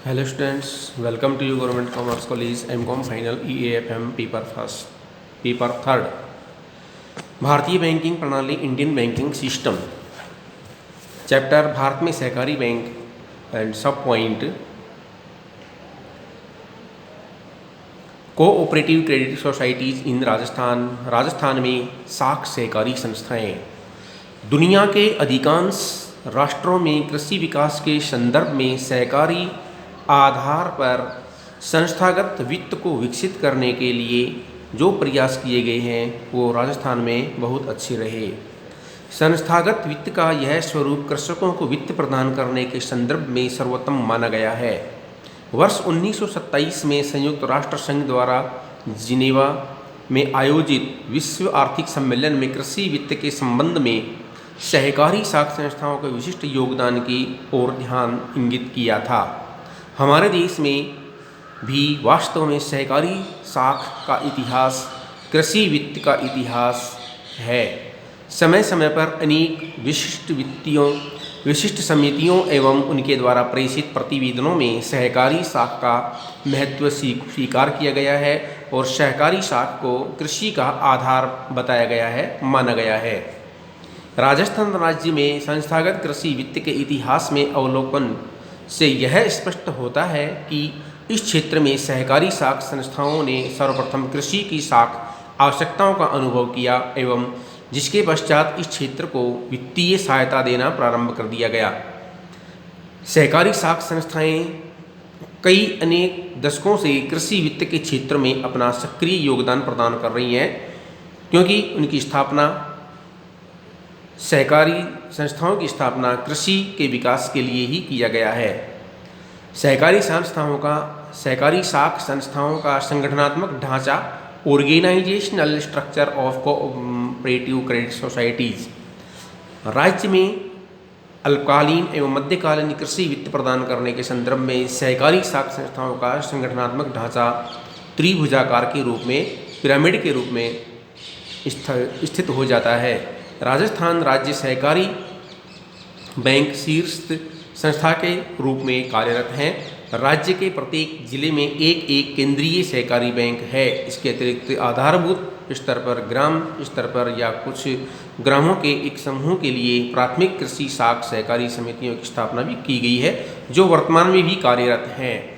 Hello students, welcome to you government commerce college MCom final EAFM paper third. भारतीय banking प्रणाली, Indian banking system, chapter Bharat में सहकारी bank and सब point cooperative credit societies in Rajasthan में साख सहकारी संस्थाएं। दुनिया के अधिकांश राष्ट्रों में कृषि विकास के संदर्भ में सहकारी आधार पर संस्थागत वित्त को विकसित करने के लिए जो प्रयास किए गए हैं वो राजस्थान में बहुत अच्छे रहे। संस्थागत वित्त का यह स्वरूप कृषकों को वित्त प्रदान करने के संदर्भ में सर्वोत्तम माना गया है। वर्ष 1927 में संयुक्त राष्ट्र संघ द्वारा जिनेवा में आयोजित विश्व आर्थिक सम्मेलन में कृषि वित्त के संबंध में सहकारी साख संस्थाओं के विशिष्ट योगदान की ओर ध्यान इंगित किया था। हमारे देश में भी वास्तव में सहकारी साख का इतिहास कृषि वित्त का इतिहास है। समय समय पर अनेक विशिष्ट समितियों एवं उनके द्वारा प्रेषित प्रतिवेदनों में सहकारी साख का महत्व स्वीकार किया गया है और सहकारी साख को कृषि का आधार बताया गया है, माना गया है। राजस्थान राज्य में संस्थागत कृषि वित्त के इतिहास में अवलोकन से यह स्पष्ट होता है कि इस क्षेत्र में सहकारी साख संस्थाओं ने सर्वप्रथम कृषि की साख आवश्यकताओं का अनुभव किया एवं जिसके पश्चात इस क्षेत्र को वित्तीय सहायता देना प्रारंभ कर दिया गया। सहकारी साख संस्थाएं कई अनेक दशकों से कृषि वित्त के क्षेत्र में अपना सक्रिय योगदान प्रदान कर रही हैं, क्योंकि उनकी स्थापना सहकारी संस्थाओं की स्थापना कृषि के विकास के लिए ही किया गया है। सहकारी साख संस्थाओं का संगठनात्मक ढांचा, organisational structure of cooperative credit societies, राज्य में अल्पकालीन एवं मध्यकालीन कृषि वित्त प्रदान करने के संदर्भ में सहकारी साख संस्थाओं का संगठनात्मक ढांचा त्रिभुजाकार के रूप में, पिरामिड के रूप में स्थित हो जाता है। राजस्थान राज्य सहकारी बैंक शीर्ष संस्था के रूप में कार्यरत हैं। राज्य के प्रत्येक जिले में एक केंद्रीय सहकारी बैंक है। इसके अतिरिक्त आधारभूत स्तर पर, ग्राम स्तर पर या कुछ ग्रामों के एक समूह के लिए प्राथमिक कृषि साख सहकारी समितियों की स्थापना भी की गई है, जो वर्तमान में भी कार्यरत हैं।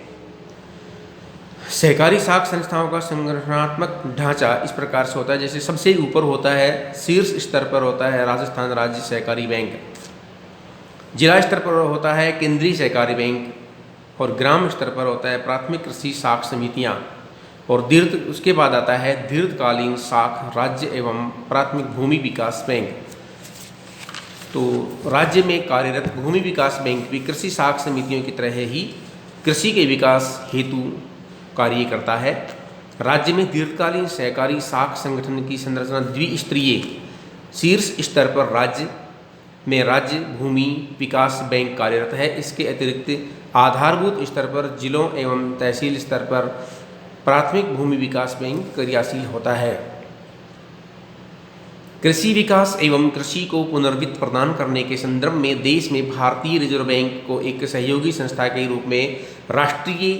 सहकारी साख संस्थाओं का संगठनात्मक ढांचा इस प्रकार से होता है, जैसे सबसे ऊपर होता है, शीर्ष स्तर पर होता है राजस्थान राज्य सहकारी बैंक, जिला स्तर पर होता है केंद्रीय सहकारी बैंक और ग्राम स्तर पर होता है प्राथमिक कृषि साख समितियां, और उसके बाद आता है दीर्घकालीन साख राज्य एवं प्राथमिक भूमि विकास बैंक। तो राज्य में कार्यरत भूमि विकास बैंक भी कृषि साख समितियों की तरह ही कृषि के विकास हेतु कार्य करता है। राज्य में दीर्घकालीन सहकारी साख संगठन की संरचना द्विस्तरीय, शीर्ष स्तर पर राज्य भूमि विकास बैंक कार्यरत है। इसके अतिरिक्त आधारभूत स्तर पर जिलों एवं तहसील स्तर पर प्राथमिक भूमि विकास बैंक क्रियाशील होता है। कृषि विकास एवं कृषि को पुनर्वित्त प्रदान करने के संदर्भ में देश में भारतीय रिजर्व बैंक को एक सहयोगी संस्था के रूप में राष्ट्रीय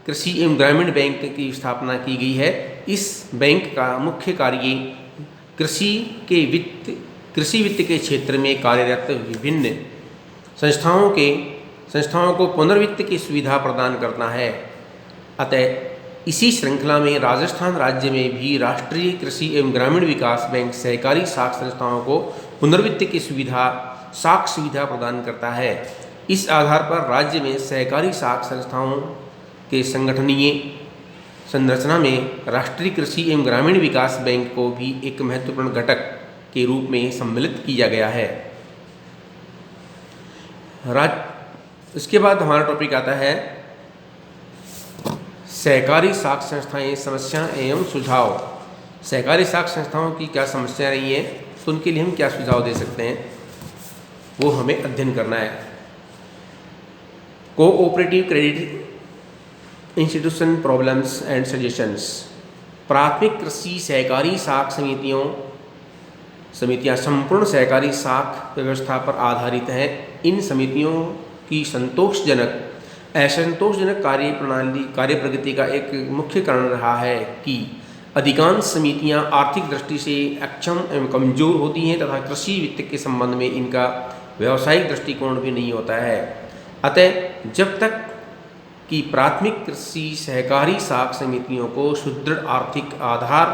कृषि एवं ग्रामीण बैंक की स्थापना की गई है। इस बैंक का मुख्य कार्य कृषि वित्त के क्षेत्र में कार्यरत विभिन्न संस्थाओं को पुनर्वित्त की सुविधा प्रदान करना है। अतः इसी श्रृंखला में राजस्थान राज्य में भी राष्ट्रीय कृषि एवं ग्रामीण विकास बैंक सहकारी साख संस्थाओं को पुनर्वित्त की साख सुविधा प्रदान करता है। इस आधार पर राज्य में सहकारी साख संस्थाओं के संगठनीय संरचना में राष्ट्रीय कृषि एवं ग्रामीण विकास बैंक को भी एक महत्वपूर्ण घटक के रूप में सम्मिलित किया गया है। इसके बाद हमारा टॉपिक आता है सहकारी साख संस्थाएं, समस्या एवं सुझाव। सहकारी साख संस्थाओं की क्या समस्या रही है, तो उनके लिए हम क्या सुझाव दे सकते हैं, वो हमें अध्ययन करना है। Cooperative credit institution problems and suggestions. प्राथमिक कृषि सहकारी साख समितियां संपूर्ण सहकारी साख व्यवस्था पर आधारित हैं। इन समितियों की संतोषजनक असंतोषजनक कार्य प्रगति का एक मुख्य कारण रहा है कि अधिकांश समितियां आर्थिक दृष्टि से अक्षम एवं कमजोर होती हैं तथा कृषि वित्त के संबंध में इनका व्यावसायिक दृष्टिकोण भी नहीं होता है। अतः जब तक कि प्राथमिक कृषि सहकारी साख समितियों को सुदृढ़ आर्थिक आधार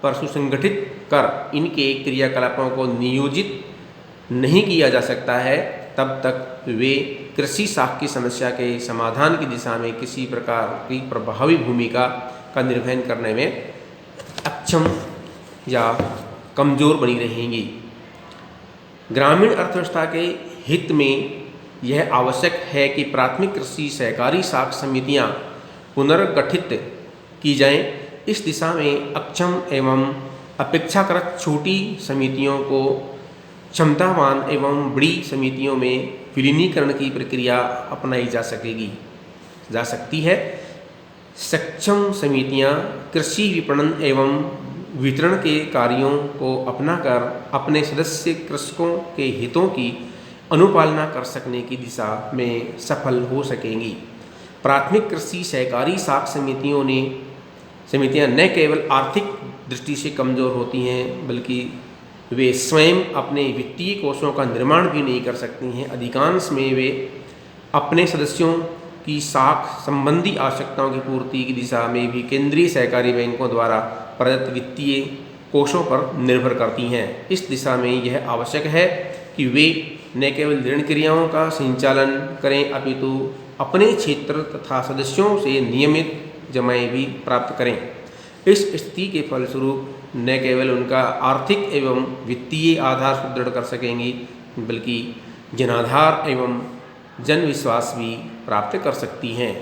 पर सुसंगठित कर इनके क्रियाकलापों को नियोजित नहीं किया जा सकता है, तब तक वे कृषि साख की समस्या के समाधान की दिशा में किसी प्रकार की प्रभावी भूमिका का निर्वहन करने में अक्षम या कमज़ोर बनी रहेंगी। ग्रामीण अर्थव्यवस्था के हित में यह आवश्यक है कि प्राथमिक कृषि सहकारी साख समितियां पुनर्गठित की जाएं। इस दिशा में अक्षम एवं अपेक्षाकृत छोटी समितियों को क्षमतावान एवं बड़ी समितियों में विलीनीकरण की प्रक्रिया अपनाई जा सकती है। सक्षम समितियां कृषि विपणन एवं वितरण के कार्यों को अपनाकर अपने सदस्य कृषकों के हितों की अनुपालना कर सकने की दिशा में सफल हो सकेंगी। प्राथमिक कृषि सहकारी साख समितियां न केवल आर्थिक दृष्टि से कमज़ोर होती हैं, बल्कि वे स्वयं अपने वित्तीय कोषों का निर्माण भी नहीं कर सकती हैं। अधिकांश में वे अपने सदस्यों की साख संबंधी आवश्यकताओं की पूर्ति की दिशा में भी केंद्रीय सहकारी बैंकों द्वारा प्रदत्त वित्तीय कोषों पर निर्भर करती हैं। इस दिशा में यह आवश्यक है कि वे न केवल ऋण क्रियाओं का संचालन करें, अपितु अपने क्षेत्र तथा सदस्यों से नियमित जमाएं भी प्राप्त करें। इस स्थिति के फलस्वरूप न केवल उनका आर्थिक एवं वित्तीय आधार सुदृढ़ कर सकेंगी, बल्कि जनाधार एवं जन विश्वास भी प्राप्त कर सकती हैं।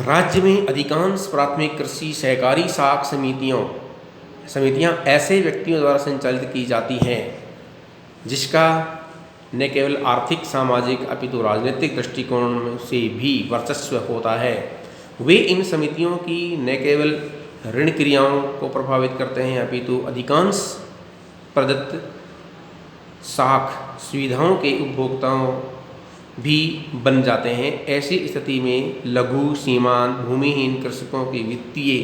राज्य में अधिकांश प्राथमिक कृषि सहकारी साख समितियां ऐसे व्यक्तियों द्वारा संचालित की जाती हैं जिसका न केवल आर्थिक सामाजिक अपितु राजनीतिक दृष्टिकोण से भी वर्चस्व होता है। वे इन समितियों की न केवल ऋण क्रियाओं को प्रभावित करते हैं, अपितु अधिकांश प्रदत्त साख सुविधाओं के उपभोक्ताओं भी बन जाते हैं। ऐसी स्थिति में लघु सीमांत भूमिहीन कृषकों की वित्तीय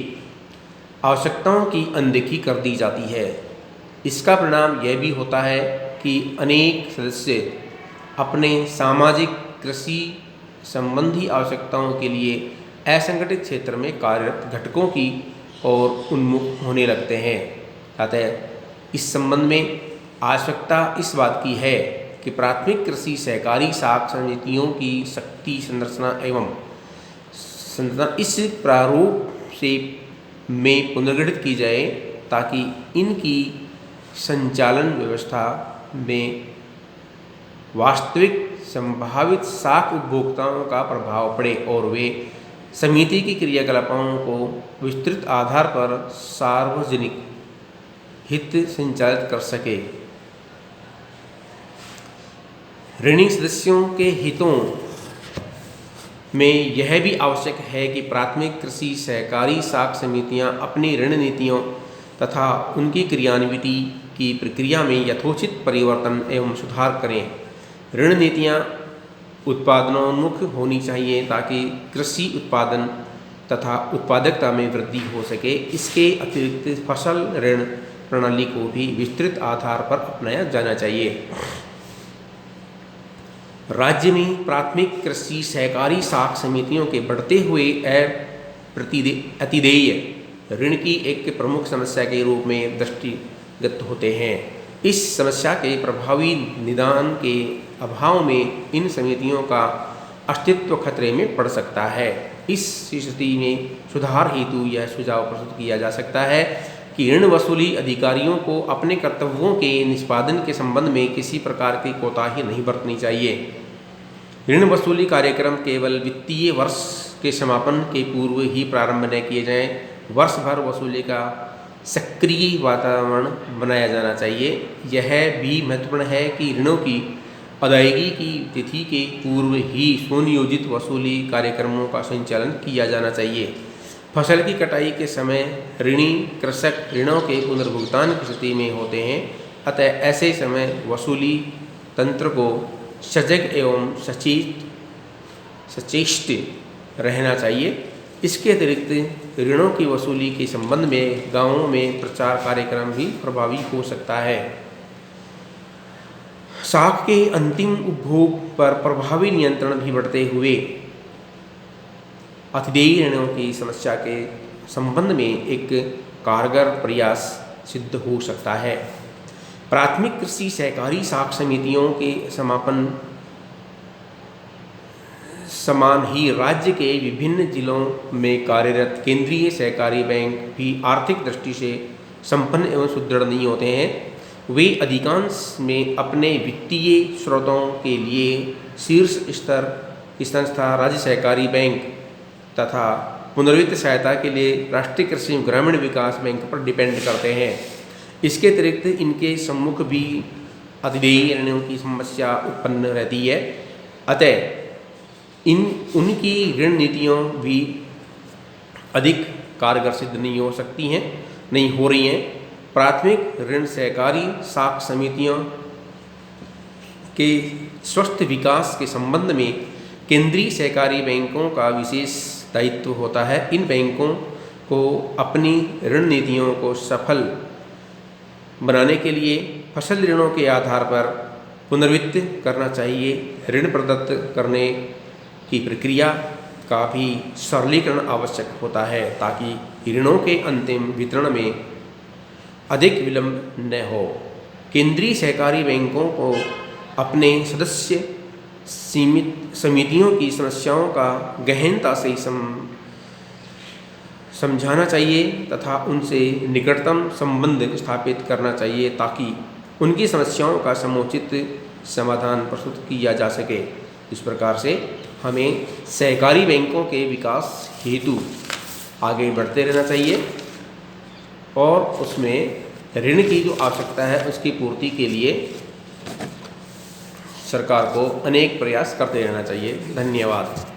आवश्यकताओं की अनदेखी कर दी जाती है। इसका परिणाम यह भी होता है कि अनेक सदस्य अपने सामाजिक कृषि संबंधी आवश्यकताओं के लिए असंगठित क्षेत्र में कार्यरत घटकों की ओर उन्मुख होने लगते हैं। अतः इस संबंध में आवश्यकता इस बात की है कि प्राथमिक कृषि सहकारी साख समितियों की शक्ति संरचना इस प्रारूप से में पुनर्गठित की जाए ताकि इनकी संचालन व्यवस्था में वास्तविक संभावित साख उपभोक्ताओं का प्रभाव पड़े और वे समिति की क्रियाकलापों को विस्तृत आधार पर सार्वजनिक हित संचालित कर सके। ऋणी सदस्यों के हितों में यह भी आवश्यक है कि प्राथमिक कृषि सहकारी साख समितियां अपनी ऋण नीतियों तथा उनकी क्रियान्विति की प्रक्रिया में यथोचित परिवर्तन एवं सुधार करें। ऋण नीतियां उत्पादनोन्मुख होनी चाहिए ताकि कृषि उत्पादन तथा उत्पादकता में वृद्धि हो सके। इसके अतिरिक्त फसल ऋण प्रणाली को भी विस्तृत आधार पर अपनाया जाना चाहिए। राज्य में प्राथमिक कृषि सहकारी साख समितियों के बढ़ते हुए अतिदेय ऋण की एक प्रमुख समस्या के रूप में दृष्टिगत होते हैं। इस समस्या के प्रभावी निदान के अभाव में इन समितियों का अस्तित्व खतरे में पड़ सकता है। इस स्थिति में सुधार हेतु यह सुझाव प्रस्तुत किया जा सकता है कि ऋण वसूली अधिकारियों को अपने कर्तव्यों के निष्पादन के संबंध में किसी प्रकार की कोताही नहीं बरतनी चाहिए। ऋण वसूली कार्यक्रम केवल वित्तीय वर्ष के समापन के पूर्व ही प्रारंभ न किए जाएं। वर्ष भर वसूली का सक्रिय वातावरण बनाया जाना चाहिए। यह भी महत्वपूर्ण है कि ऋणों की अदायगी की तिथि के पूर्व ही सुनियोजित वसूली कार्यक्रमों का संचालन किया जाना चाहिए। फसल की कटाई के समय ऋणी कृषक ऋणों के पुनर्भुगतान की स्थिति में होते हैं, अतः ऐसे समय वसूली तंत्र को सजग एवं सचेष्ट रहना चाहिए। इसके अतिरिक्त ऋणों की वसूली के संबंध में गांवों में प्रचार कार्यक्रम भी प्रभावी हो सकता है। साख के अंतिम उपभोग पर प्रभावी नियंत्रण भी बढ़ते हुए अतिदेयी ऋणों की समस्या के संबंध में एक कारगर प्रयास सिद्ध हो सकता है। प्राथमिक कृषि सहकारी साख समितियों के समापन समान ही राज्य के विभिन्न जिलों में कार्यरत केंद्रीय सहकारी बैंक भी आर्थिक दृष्टि से संपन्न एवं सुदृढ़ नहीं होते हैं। वे अधिकांश में अपने वित्तीय स्रोतों के लिए शीर्ष स्तर की संस्था राज्य सहकारी बैंक तथा पुनर्वित्त सहायता के लिए राष्ट्रीय कृषि ग्रामीण विकास बैंक पर डिपेंड करते हैं। इसके अतिरिक्त इनके सम्मुख भी अतिदेयी ऋणों की समस्या उत्पन्न रहती है। अतः उनकी ऋण नीतियों भी अधिक कारगर सिद्ध नहीं हो रही हैं। प्राथमिक ऋण सहकारी साख समितियों के स्वस्थ विकास के संबंध में केंद्रीय सहकारी बैंकों का विशेष दायित्व होता है। इन बैंकों को अपनी ऋण नीतियों को सफल बनाने के लिए फसल ऋणों के आधार पर पुनर्वित्त करना चाहिए। ऋण प्रदत्त करने की प्रक्रिया का भी सरलीकरण आवश्यक होता है ताकि ऋणों के अंतिम वितरण में अधिक विलंब न हो। केंद्रीय सहकारी बैंकों को अपने सदस्य समितियों की समस्याओं का गहनता से समझाना चाहिए तथा उनसे निकटतम संबंध स्थापित करना चाहिए ताकि उनकी समस्याओं का समुचित समाधान प्रस्तुत किया जा सके। इस प्रकार से हमें सहकारी बैंकों के विकास हेतु आगे बढ़ते रहना चाहिए और उसमें ऋण की जो आवश्यकता है उसकी पूर्ति के लिए सरकार को अनेक प्रयास करते रहना चाहिए। धन्यवाद।